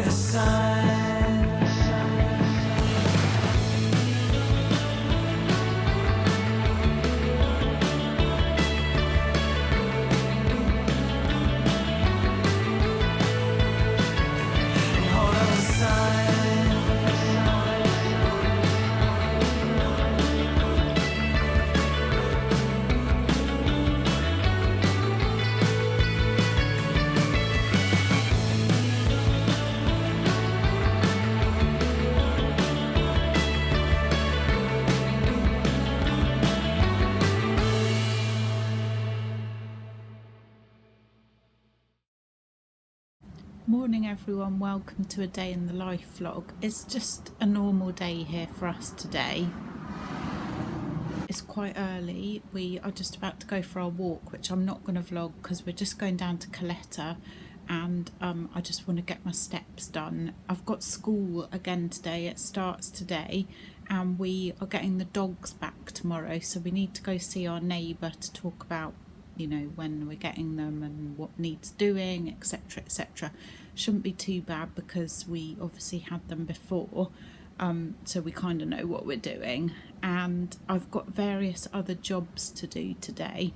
the sun. Morning everyone, welcome to a day in the life vlog. It's just a normal day here for us today. It's quite early. We are just about to go for our walk, which I'm not going to vlog because we're just going down to Coletta, and I just want to get my steps done. I've got school again today. It starts today, and we are getting the dogs back tomorrow, so we need to go see our neighbour to talk about, you know, when we're getting them and what needs doing, etc, etc. Shouldn't be too bad because we obviously had them before, so we kind of know what we're doing. And I've got various other jobs to do today.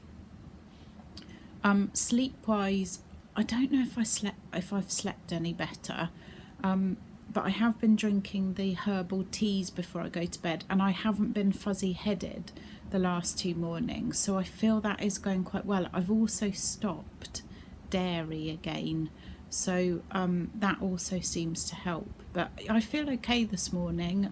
Sleep wise, I don't know if I've slept any better, but I have been drinking the herbal teas before I go to bed, and I haven't been fuzzy headed the last 2 mornings, so I feel that is going quite well. I've also stopped dairy again, so that also seems to help, but I feel okay this morning.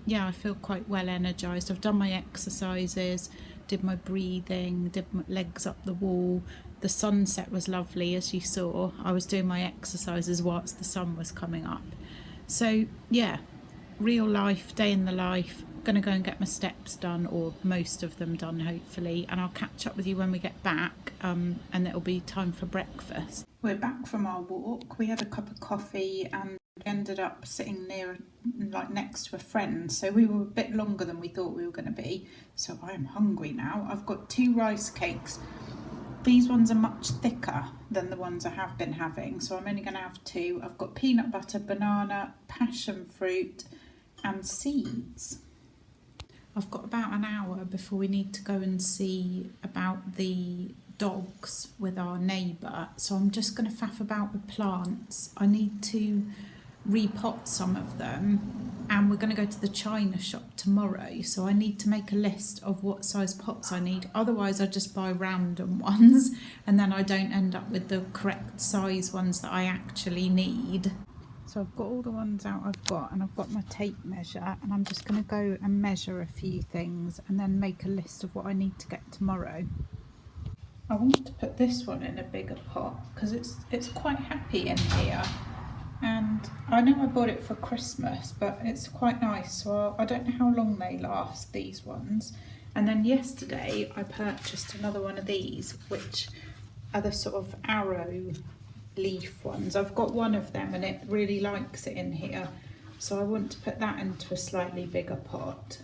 Yeah, I feel quite well energized. I've done my exercises, did my breathing, did my legs up the wall. The sunset was lovely, as you saw. I was doing my exercises whilst the sun was coming up. So yeah, real life, day in the life. Gonna go and get my steps done, or most of them done hopefully, and I'll catch up with you when we get back, and it'll be time for breakfast. We're back from our walk. We had a cup of coffee and ended up sitting near, like next to a friend, so we were a bit longer than we thought we were going to be. So I am hungry now. I've got 2 rice cakes. These ones are much thicker than the ones I have been having, so I'm only going to have 2. I've got peanut butter, banana, passion fruit and seeds. I've got about an hour before we need to go and see about the dogs with our neighbour, so I'm just going to faff about with plants. I need to repot some of them, and we're going to go to the china shop tomorrow, so I need to make a list of what size pots I need. Otherwise I just buy random ones and then I don't end up with the correct size ones that I actually need. So I've got all the ones out I've got, and I've got my tape measure, and I'm just going to go and measure a few things and then make a list of what I need to get tomorrow. I want to put this one in a bigger pot because it's quite happy in here, and I know I bought it for Christmas, but it's quite nice, so I don't know how long they last, these ones. And then yesterday I purchased another one of these, which are the sort of arrow leaf ones. I've got one of them and it really likes it in here, so I want to put that into a slightly bigger pot.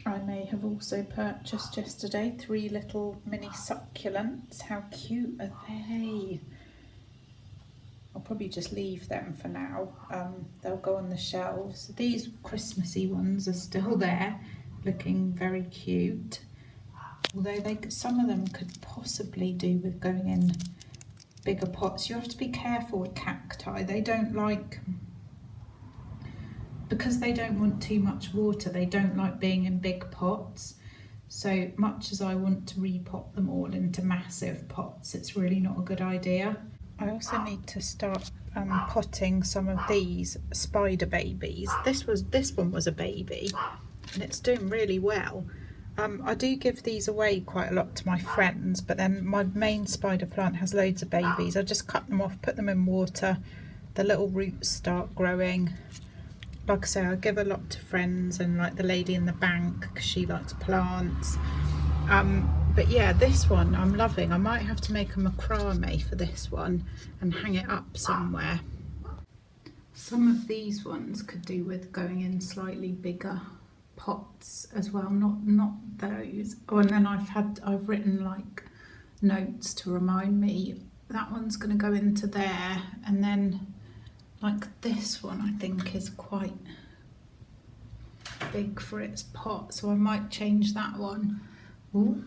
I may have also purchased yesterday 3 little mini succulents. How cute are they? I'll probably just leave them for now. They'll go on the shelves. These Christmassy ones are still there, looking very cute, although some of them could possibly do with going in bigger pots. You have to be careful with cacti. They don't like, because they don't want too much water, they don't like being in big pots. So much as I want to repot them all into massive pots, it's really not a good idea. I also need to start potting some of these spider babies. This one was a baby and it's doing really well. I do give these away quite a lot to my friends, but then my main spider plant has loads of babies. I just cut them off, put them in water, the little roots start growing. Like I say, I give a lot to friends and like the lady in the bank because she likes plants. But yeah, this one I'm loving. I might have to make a macrame for this one and hang it up somewhere. Some of these ones could do with going in slightly bigger pots as well, not those. Oh, and then I've written like notes to remind me that one's going to go into there, and then Like this one I think is quite big for its pot, so I might change that one. Ooh,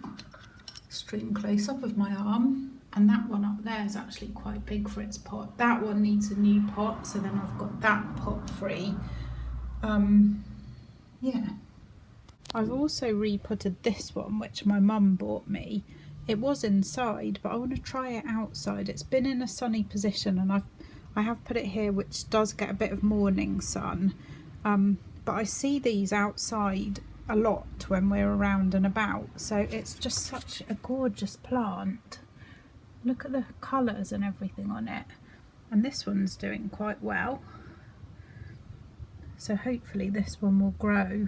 extreme close up of my arm. And that one up there is actually quite big for its pot. That one needs a new pot, so then I've got that pot free. Yeah. I've also repotted this one, which my mum bought me. It was inside, but I want to try it outside. It's been in a sunny position, and I have put it here, which does get a bit of morning sun. But I see these outside a lot when we're around and about, so it's just such a gorgeous plant. Look at the colours and everything on it. And this one's doing quite well. So hopefully this one will grow.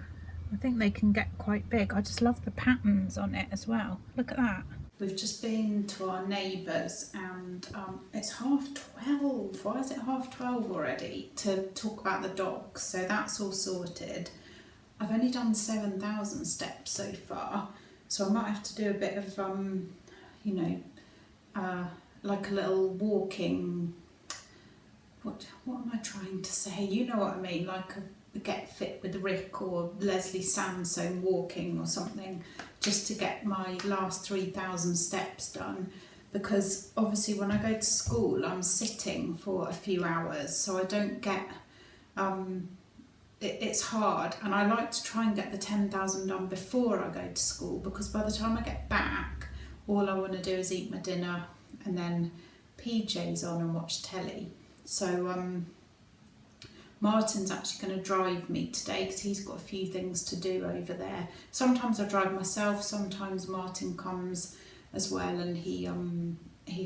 I think they can get quite big. I just love the patterns on it as well. Look at that. We've just been to our neighbours and it's 12:30. Why is it 12:30 already? To talk about the dogs. So that's all sorted. I've only done 7,000 steps so far. So I might have to do a bit of, like a little walking, what am I trying to say? You know what I mean, like a Get Fit with Rick or Leslie Sansone walking or something, just to get my last 3,000 steps done. Because obviously when I go to school, I'm sitting for a few hours, so I don't get, it's hard. And I like to try and get the 10,000 done before I go to school, because by the time I get back, all I want to do is eat my dinner and then PJs on and watch telly. So Martin's actually going to drive me today because he's got a few things to do over there. Sometimes I drive myself, sometimes Martin comes as well, and he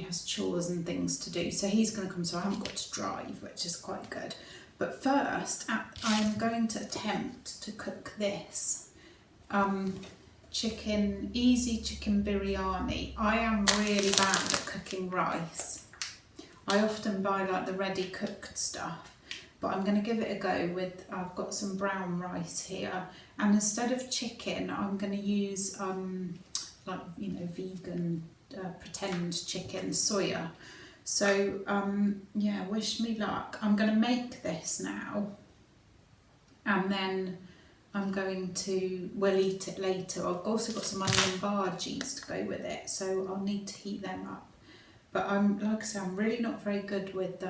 has chores and things to do. So he's going to come, so I haven't got to drive, which is quite good. But first, I'm going to attempt to cook this. Easy chicken biryani. I am really bad at cooking rice. I often buy like the ready cooked stuff, but I'm going to give it a go with, I've got some brown rice here, and instead of chicken I'm going to use vegan pretend chicken, soya. So yeah, wish me luck. I'm going to make this now, and then we'll eat it later. I've also got some onion bhajis to go with it, so I'll need to heat them up. But like I say, I'm really not very good with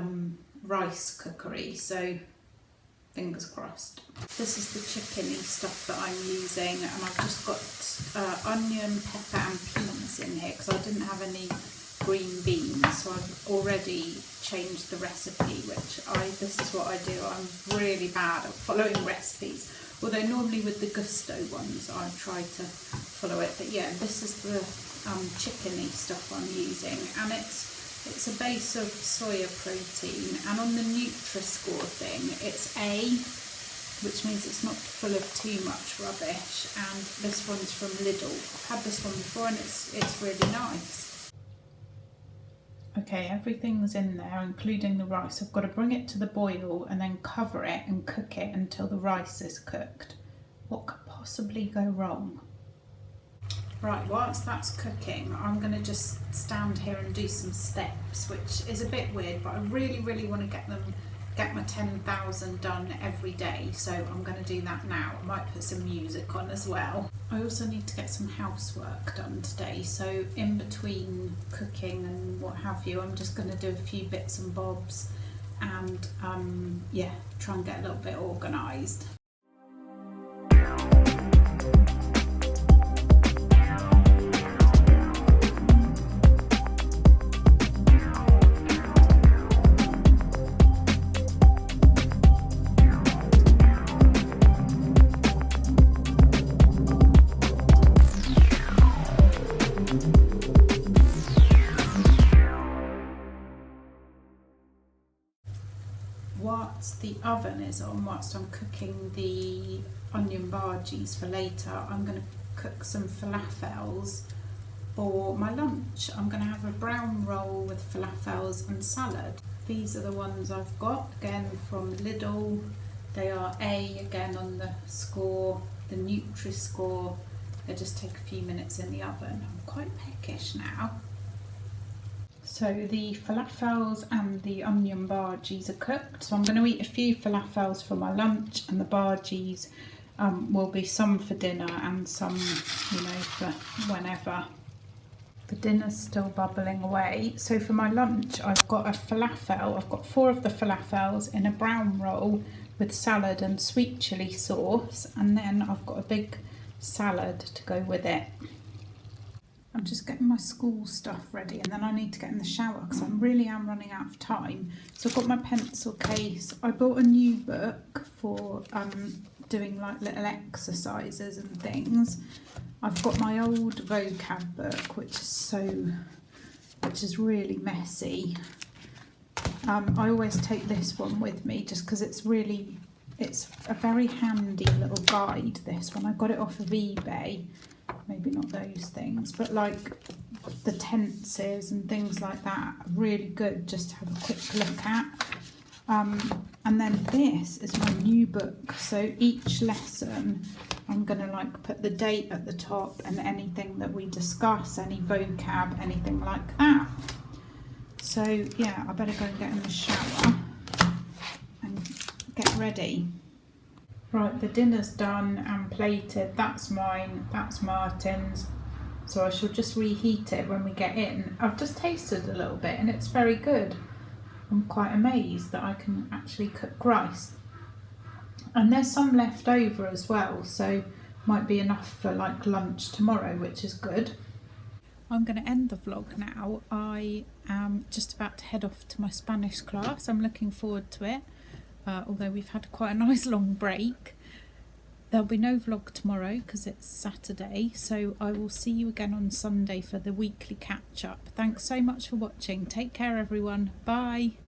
rice cookery, so fingers crossed. This is the chickeny stuff that I'm using, and I've just got onion, pepper and peas in here because I didn't have any green beans, so I've already changed the recipe, this is what I do. I'm really bad at following recipes. Although normally with the Gusto ones I try to follow it, but yeah, this is the chickeny stuff I'm using, and it's a base of soya protein, and on the Nutri-Score thing it's A, which means it's not full of too much rubbish, and this one's from Lidl. I've had this one before and it's really nice. Okay, everything's in there, including the rice. I've got to bring it to the boil and then cover it and cook it until the rice is cooked. What could possibly go wrong? Right, whilst that's cooking, I'm going to just stand here and do some steps, which is a bit weird, but I really, really want to get my 10,000 done every day, so I'm going to do that now. I might put some music on as well. I also need to get some housework done today, so in between cooking and what have you, I'm just going to do a few bits and bobs and yeah, try and get a little bit organised. Whilst the oven is on, whilst I'm cooking the onion bhajis for later, I'm going to cook some falafels for my lunch. I'm going to have a brown roll with falafels and salad. These are the ones I've got, again from Lidl. They are A again on the score, the Nutri-Score. They just take a few minutes in the oven. I'm quite peckish now. So the falafels and the onion bhajis are cooked. So I'm going to eat a few falafels for my lunch, and the bhajis will be some for dinner and some, you know, for whenever. The dinner's still bubbling away. So for my lunch, I've got a falafel. I've got 4 of the falafels in a brown roll with salad and sweet chilli sauce, and then I've got a big salad to go with it. I'm just getting my school stuff ready, and then I need to get in the shower because I really am running out of time. So I've got my pencil case. I bought a new book for doing like little exercises and things. I've got my old vocab book, which is really messy. I always take this one with me just because it's a very handy little guide, this one. I got it off of eBay. Maybe not those things, but like the tenses and things like that are really good just to have a quick look at. And then this is my new book. So each lesson I'm going to like put the date at the top and anything that we discuss, any vocab, anything like that. So yeah, I better go and get in the shower and get ready. Right, the dinner's done and plated. That's mine, that's Martin's. So I shall just reheat it when we get in. I've just tasted a little bit and it's very good. I'm quite amazed that I can actually cook rice. And there's some left over as well, so might be enough for like lunch tomorrow, which is good. I'm going to end the vlog now. I am just about to head off to my Spanish class. I'm looking forward to it. Although we've had quite a nice long break. There'll be no vlog tomorrow because it's Saturday, so I will see you again on Sunday for the weekly catch up. Thanks so much for watching. Take care everyone. Bye.